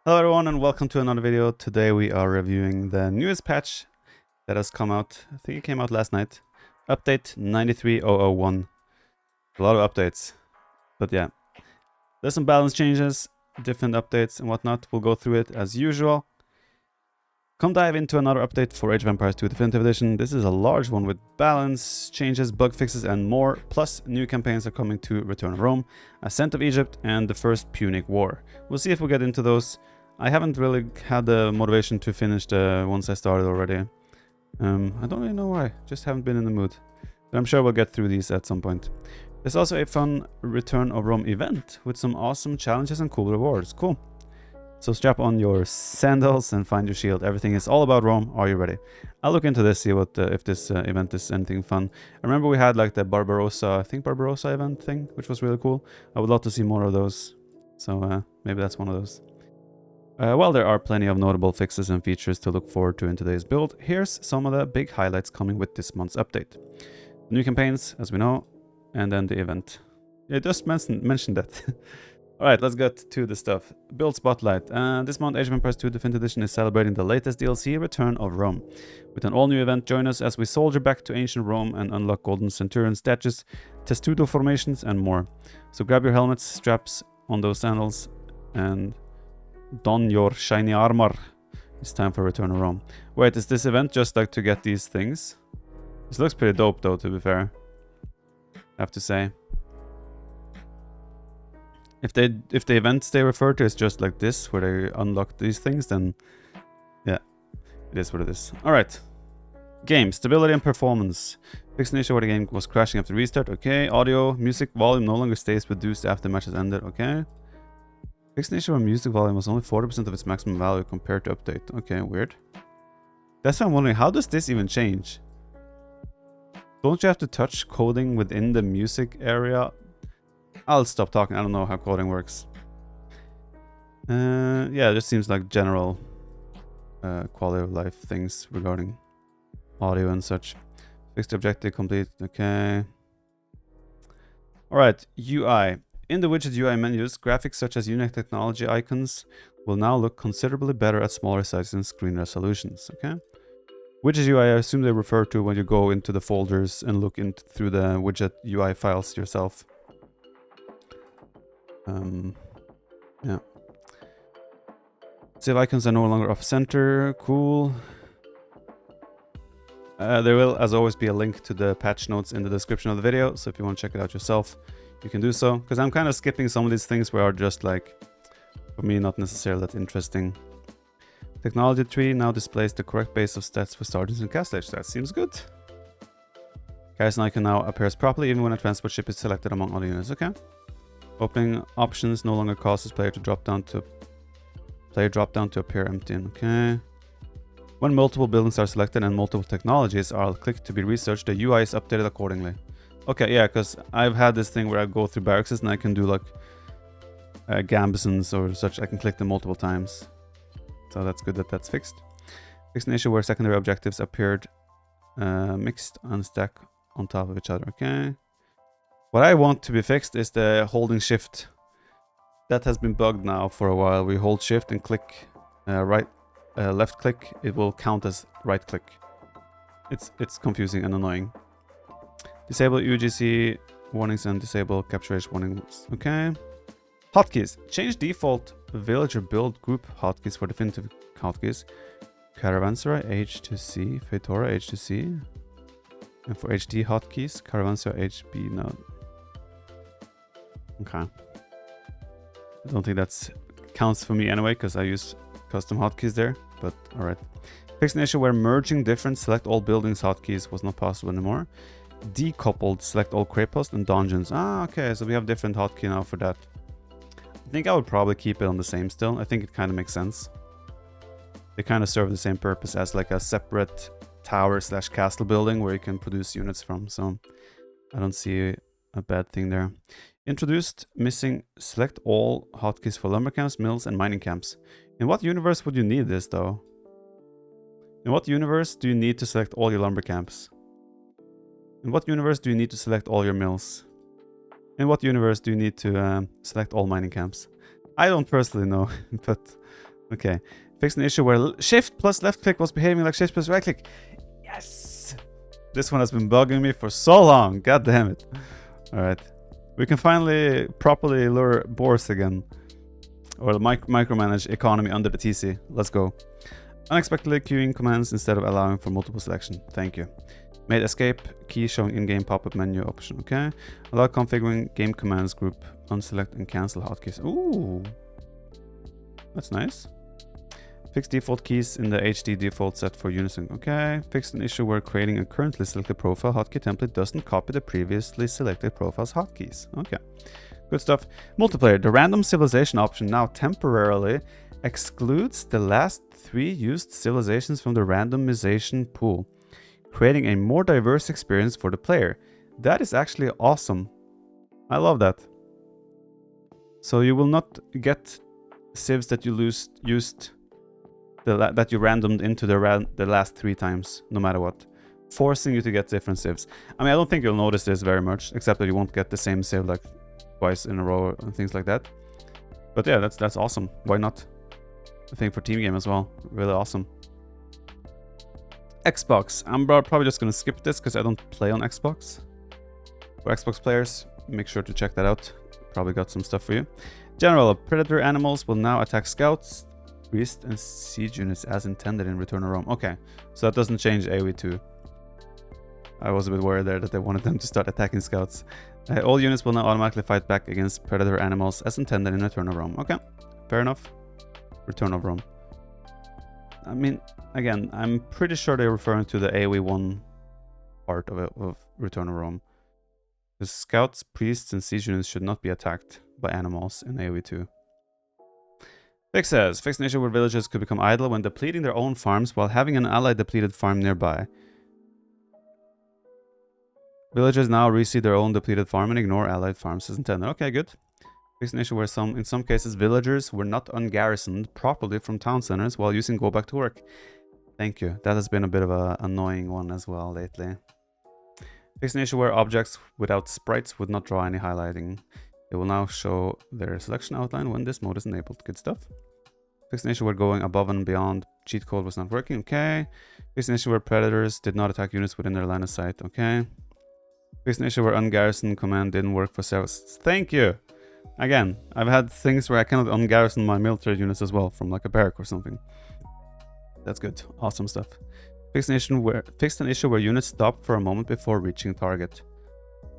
Hello everyone and welcome to another video. Today we are reviewing the newest patch that has come out. I think it came out last night. Update 93001. A lot of updates. But yeah, there's some balance changes, different updates and whatnot. We'll go through it as usual. Come dive into another update for Age of Empires 2 Definitive Edition. This is a large one with balance changes, bug fixes and more. Plus new campaigns are coming to Return of Rome, Ascent of Egypt and the First Punic War. We'll see if we'll get into those. I haven't really had the motivation to finish the ones I started already. I don't really know why, just haven't been in the mood. But I'm sure we'll get through these at some point. There's also a fun Return of Rome event with some awesome challenges and cool rewards. Cool. So strap on your sandals and find your shield. Everything is all about Rome. Are you ready? I'll look into this, see what if this event is anything fun. I remember we had like the Barbarossa, I think Barbarossa event thing, which was really cool. I would love to see more of those. So maybe that's one of those. While there are plenty of notable fixes and features to look forward to in today's build, here's some of the big highlights coming with this month's update. New campaigns, as we know, and then the event. Yeah, just mentioned that. Alright, let's get to the stuff. Build Spotlight. This month, Age of Empires 2 Definitive Edition is celebrating the latest DLC, Return of Rome. With an all-new event, join us as we soldier back to ancient Rome and unlock golden Centurion statues, testudo formations, and more. So grab your helmets, straps on those sandals, and don your shiny armor. It's time for Return of Rome. Wait, is this event just like to get these things? This looks pretty dope though, to be fair. I have to say. If the events they refer to is just like this, where they unlock these things, then yeah, it is what it is. Alright. Game, stability and performance. Fixed an issue where the game was crashing after restart. Okay. Audio, music volume no longer stays reduced after matches ended. Okay. Fixed an issue where music volume was only 40% of its maximum value compared to update. Okay, weird. That's why I'm wondering, how does this even change? Don't you have to touch coding within the music area? I'll stop talking, I don't know how coding works. Yeah, it just seems like general quality of life things regarding audio and such. Fixed objective complete, okay. Alright, UI. In the widget UI menus, graphics such as unique technology icons will now look considerably better at smaller sizes and screen resolutions, okay? Widget UI, I assume they refer to when you go into the folders and look through the widget UI files yourself. Yeah. Save icons are no longer off center, cool. There will, as always, be a link to the patch notes in the description of the video, so if you want to check it out yourself, you can do so. Because I'm kind of skipping some of these things where are just like, for me, not necessarily that interesting. Technology tree now displays the correct base of stats for starters and castle age. That seems good. Garrison icon now appears properly even when a transport ship is selected among other units. Okay. Opening options no longer causes player drop down to appear empty. Okay. When multiple buildings are selected and multiple technologies are clicked to be researched, the UI is updated accordingly. Okay, yeah, because I've had this thing where I go through barracks and I can do like gambesons or such. I can click them multiple times. So that's good that that's fixed. Fixed an issue where secondary objectives appeared mixed and stack on top of each other. Okay. What I want to be fixed is the holding shift. That has been bugged now for a while. We hold shift and click left click. It will count as right click. It's confusing and annoying. Disable UGC warnings and disable capture age warnings. Okay. Hotkeys. Change default villager build group hotkeys for definitive hotkeys. Caravanserai H2C, Fetora H2C. And for HD hotkeys, Caravanserai HB node. Okay. I don't think that counts for me anyway, because I use custom hotkeys there, but alright. Fixed an issue where merging different select all buildings hotkeys was not possible anymore. Decoupled select all Craypost and dungeons. Ah, okay, so we have different hotkey now for that. I think I would probably keep it on the same still. I think it kind of makes sense. They kind of serve the same purpose as like a separate tower / castle building where you can produce units from, so I don't see a bad thing there. Introduced missing select all hotkeys for lumber camps, mills, and mining camps. In what universe would you need this though? In what universe do you need to select all your lumber camps? In what universe do you need to select all your mills? In what universe do you need to select all mining camps? I don't personally know, but Okay. Fixed an issue where shift plus left click was behaving like shift plus right click. Yes! This one has been bugging me for so long. God damn it. Alright. We can finally properly lure boars again. Or micromanage economy under the TC. Let's go. Unexpectedly queuing commands instead of allowing for multiple selection. Thank you. Made escape key showing in-game pop-up menu option. Okay. Allow configuring game commands group. Unselect and cancel hotkeys. Ooh. That's nice. Fix default keys in the HD default set for Unison. Okay. Fixed an issue where creating a currently selected profile hotkey template doesn't copy the previously selected profile's hotkeys. Okay. Good stuff. Multiplayer. The random civilization option now temporarily excludes the last 3 used civilizations from the randomization pool, creating a more diverse experience for the player. That is actually awesome. I love that. So you will not get civs that you used that you randomed into the last 3 times, no matter what, forcing you to get different civs. I mean, I don't think you'll notice this very much, except that you won't get the same civ like twice in a row and things like that. But yeah, that's awesome. Why not? I think for team game as well, really awesome. Xbox. I'm probably just gonna skip this because I don't play on Xbox. For Xbox players, make sure to check that out. Probably got some stuff for you. General, predator animals will now attack scouts, priest, and siege units as intended in Return of Rome. Okay, so that doesn't change AoE 2. I was a bit worried there that they wanted them to start attacking scouts. All units will now automatically fight back against predator animals as intended in Return of Rome. Okay, fair enough. Return of Rome. I mean, again, I'm pretty sure they're referring to the AoE 1 part of Return of Rome. The scouts, priests, and siege units should not be attacked by animals in AoE 2. Fixes. Fix an issue where villagers could become idle when depleting their own farms while having an allied depleted farm nearby. Villagers now reseed their own depleted farm and ignore allied farms as intended. Okay, good. Fix an issue where in some cases villagers were not ungarrisoned properly from town centers while using go back to work. Thank you. That has been a bit of an annoying one as well lately. Fix an issue where objects without sprites would not draw any highlighting. It will now show their selection outline when this mode is enabled. Good stuff. Fix an issue where going above and beyond cheat code was not working. Okay. Fix an issue where predators did not attack units within their line of sight. Okay. Fix an issue where ungarrison command didn't work for several. Thank you. Again, I've had things where I cannot ungarrison my military units as well from like a barrack or something. That's good. Awesome stuff. Fix an issue where units stop for a moment before reaching target.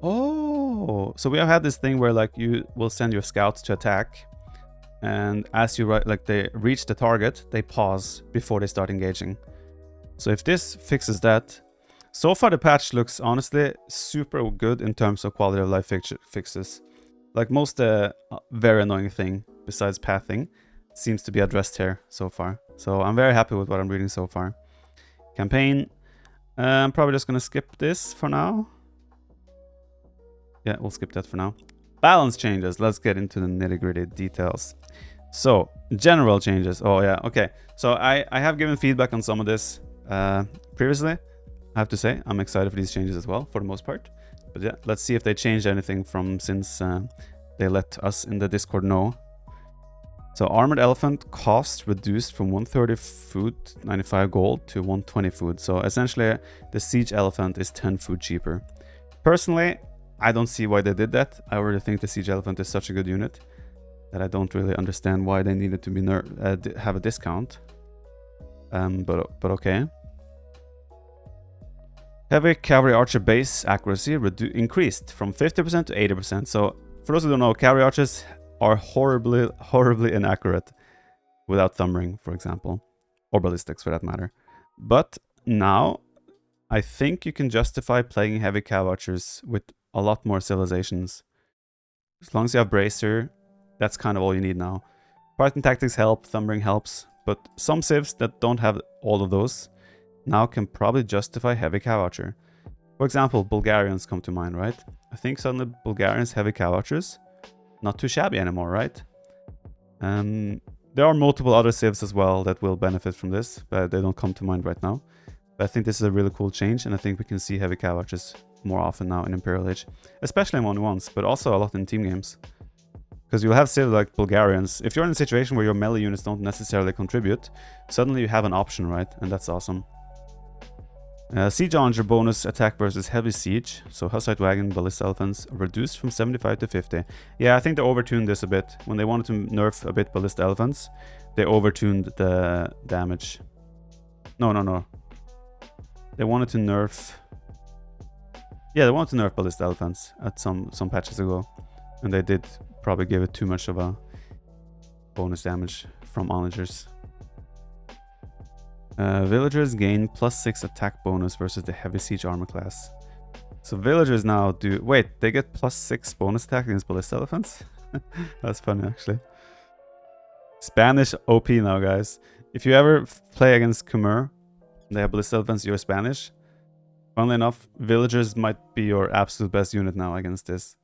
Oh, so we have had this thing where like you will send your scouts to attack, and as you they reach the target, they pause before they start engaging. So if this fixes that, so far the patch looks honestly super good in terms of quality of life fixes. Like most very annoying thing besides pathing seems to be addressed here so far. So I'm very happy with what I'm reading so far. Campaign. I'm probably just gonna skip this for now. Yeah, we'll skip that for now. Balance changes. Let's get into the nitty-gritty details. So, general changes. Oh yeah, okay. So I have given feedback on some of this previously. I have to say, I'm excited for these changes as well, for the most part. But yeah, let's see if they changed anything from since they let us in the Discord know. So Armored Elephant cost reduced from 130 food, 95 gold to 120 food. So essentially, the Siege Elephant is 10 food cheaper. Personally, I don't see why they did that. I already think the Siege Elephant is such a good unit that I don't really understand why they needed to be have a discount. But okay. Heavy Cavalry Archer base accuracy increased from 50% to 80%. So for those who don't know, Cavalry Archers are horribly inaccurate without thumb ring, for example, or ballistics for that matter. But now I think you can justify playing heavy cav archers with a lot more civilizations. As long as you have bracer, that's kind of all you need now. Spartan tactics help, thumb ring helps, but some civs that don't have all of those now can probably justify heavy cav archer. For example, Bulgarians come to mind, right? I think suddenly Bulgarians heavy cav archers, not too shabby anymore, right? There are multiple other civs as well that will benefit from this, but they don't come to mind right now. But I think this is a really cool change, and I think we can see heavy cav archers more often now in Imperial Age, especially in 1v1s, but also a lot in team games. Because you'll have civ like Bulgarians. If you're in a situation where your melee units don't necessarily contribute, suddenly you have an option, right? And that's awesome. Siege Archer bonus attack versus heavy siege. So Hussite Wagon, Ballista Elephants reduced from 75 to 50. Yeah, I think they overtuned this a bit. When they wanted to nerf a bit Ballista Elephants, they overtuned the damage. No. They wanted to nerf... Yeah, they wanted to nerf Ballista Elephants at some patches ago. And they did probably give it too much of a bonus damage from onagers. Villagers gain +6 attack bonus versus the heavy siege armor class. So villagers now do... Wait, they get +6 bonus attack against Ballista Elephants? That's funny, actually. Spanish OP now, guys. If you ever play against Khmer, they have Ballista Elephants, you're Spanish. Funnily enough, villagers might be your absolute best unit now against this.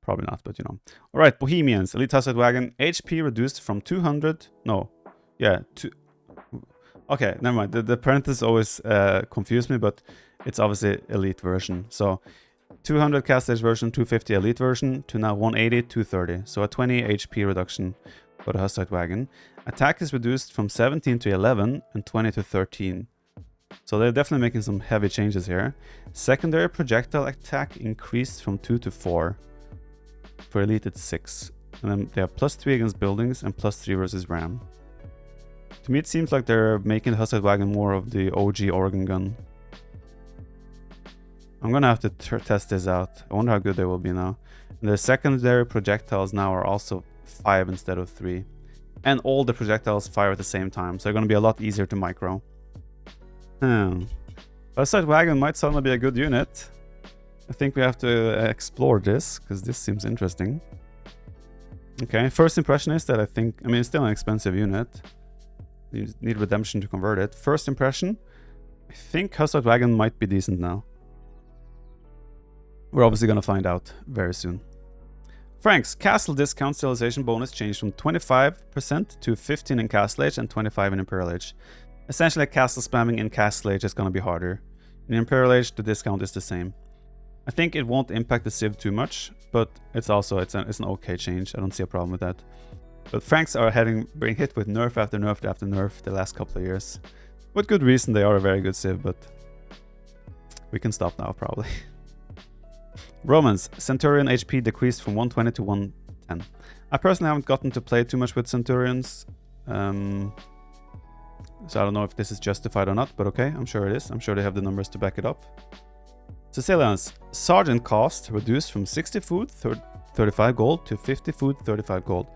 Probably not, but you know. Alright, Bohemians. Elite Hussite Wagon. HP reduced from 200... No. Yeah, okay, never mind. The parentheses always confuse me, but it's obviously elite version. So 200 cast stage version, 250 elite version, to now 180, 230. So a 20 HP reduction for the Hussite Wagon. Attack is reduced from 17 to 11 and 20 to 13. So they're definitely making some heavy changes here. Secondary projectile attack increased from 2 to 4. For elite it's 6. And then they have +3 against buildings and +3 versus ram. To me, it seems like they're making the Hussite Wagon more of the OG organ gun. I'm gonna have to test this out. I wonder how good they will be now. And the secondary projectiles now are also 5 instead of 3. And all the projectiles fire at the same time, so they're gonna be a lot easier to micro. Hussite Wagon might suddenly be a good unit. I think we have to explore this, because this seems interesting. Okay, first impression is that I mean, it's still an expensive unit. You need redemption to convert it. First impression, I think Hussite Wagon might be decent now. We're obviously going to find out very soon. Franks, castle discount civilization bonus changed from 25% to 15 in Castle Age and 25 in Imperial Age. Essentially, castle spamming in Castle Age is going to be harder. In Imperial Age, the discount is the same. I think it won't impact the civ too much, but it's an okay change. I don't see a problem with that. But Franks are being hit with nerf after nerf after nerf the last couple of years. With good reason, they are a very good civ, but we can stop now, probably. Romans, Centurion HP decreased from 120 to 110. I personally haven't gotten to play too much with Centurions, so I don't know if this is justified or not, but okay, I'm sure it is. I'm sure they have the numbers to back it up. Sicilians, Sergeant cost reduced from 60 food, 35 gold, to 50 food, 35 gold.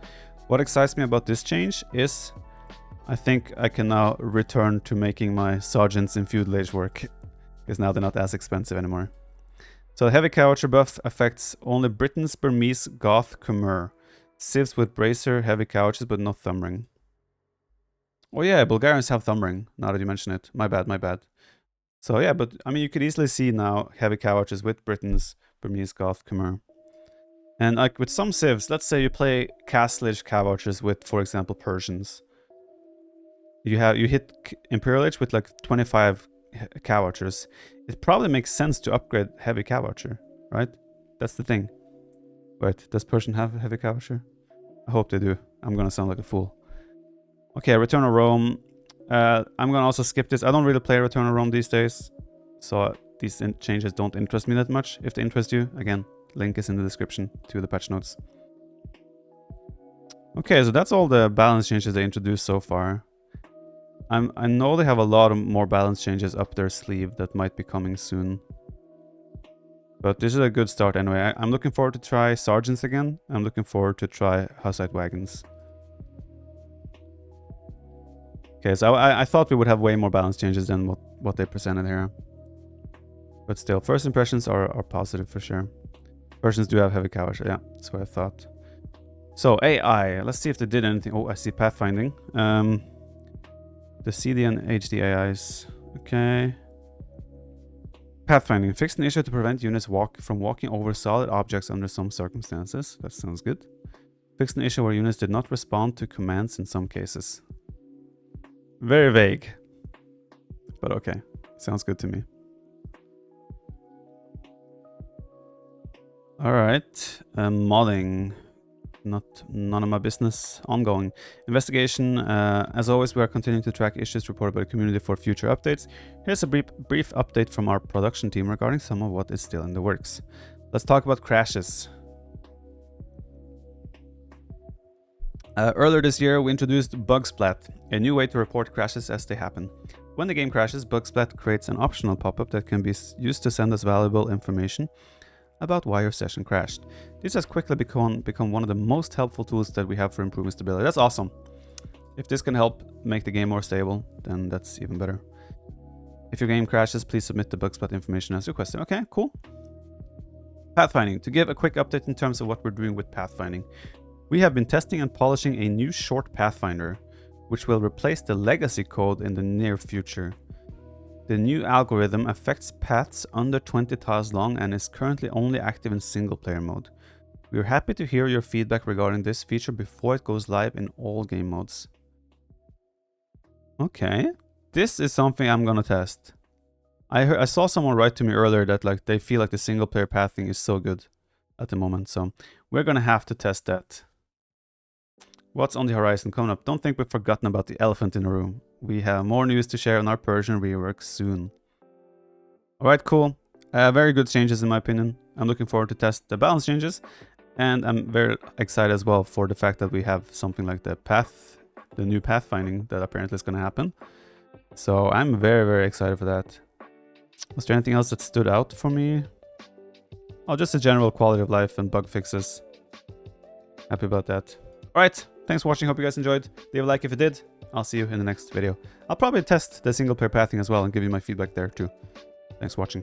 What excites me about this change is I think I can now return to making my sergeants in feudal age work, because now they're not as expensive anymore. So the heavy Coucher buff affects only Britons, Burmese, Goth, Khmer. Civs with bracer, heavy couches, but no thumb ring. Oh yeah, Bulgarians have thumb ring, now that you mention it. My bad. So yeah, but I mean, you could easily see now heavy couches with Britons, Burmese, Goth, Khmer. And like with some civs, let's say you play Castle Age couches with, for example, Persians. You hit Imperial Age with like 25 couchers. It probably makes sense to upgrade heavy coucher, right? That's the thing. Wait, does Persian have a heavy coucher? I hope they do. I'm gonna sound like a fool. Okay, Return of Rome. I'm gonna also skip this. I don't really play Return of Rome these days, so these changes don't interest me that much. If they interest you, again, link is in the description to the patch notes. Okay, so that's all the balance changes they introduced so far. I know they have a lot of more balance changes up their sleeve that might be coming soon. But this is a good start anyway. I'm looking forward to try Sergeants again. I'm looking forward to try Hussite Wagons. Okay, so I thought we would have way more balance changes than what they presented here. But still, first impressions are positive for sure. Persians do have heavy coverage, yeah, that's what I thought. So, AI, let's see if they did anything. Oh, I see Pathfinding. The CD and HD AIs, okay. Pathfinding, fixed an issue to prevent units from walking over solid objects under some circumstances. That sounds good. Fixed an issue where units did not respond to commands in some cases. Very vague, but okay, sounds good to me. All right, modding. None of my business. Ongoing investigation. As always, we are continuing to track issues reported by the community for future updates. Here's a brief update from our production team regarding some of what is still in the works. Let's talk about crashes. Earlier this year, we introduced Bugsplat, a new way to report crashes as they happen. When the game crashes, Bugsplat creates an optional pop-up that can be used to send us valuable information about why your session crashed. This has quickly become one of the most helpful tools that we have for improving stability. That's awesome. If this can help make the game more stable, then that's even better. If your game crashes, please submit the Bugsplat information as requested. Okay, cool. Pathfinding. To give a quick update in terms of what we're doing with pathfinding. We have been testing and polishing a new short pathfinder, which will replace the legacy code in the near future. The new algorithm affects paths under 20 tiles long and is currently only active in single player mode. We are happy to hear your feedback regarding this feature before it goes live in all game modes. Okay, this is something I'm gonna test. I saw someone write to me earlier that like they feel like the single player pathing is so good at the moment, so we're gonna have to test that. What's on the horizon coming up? Don't think we've forgotten about the elephant in the room. We have more news to share on our Persian rework soon. Alright, cool. Very good changes in my opinion. I'm looking forward to test the balance changes. And I'm very excited as well for the fact that we have something like the new pathfinding that apparently is going to happen. So I'm very, very excited for that. Was there anything else that stood out for me? Oh, just the general quality of life and bug fixes. Happy about that. Alright, thanks for watching. Hope you guys enjoyed. Leave a like if you did. I'll see you in the next video. I'll probably test the single player pathing as well and give you my feedback there too. Thanks for watching.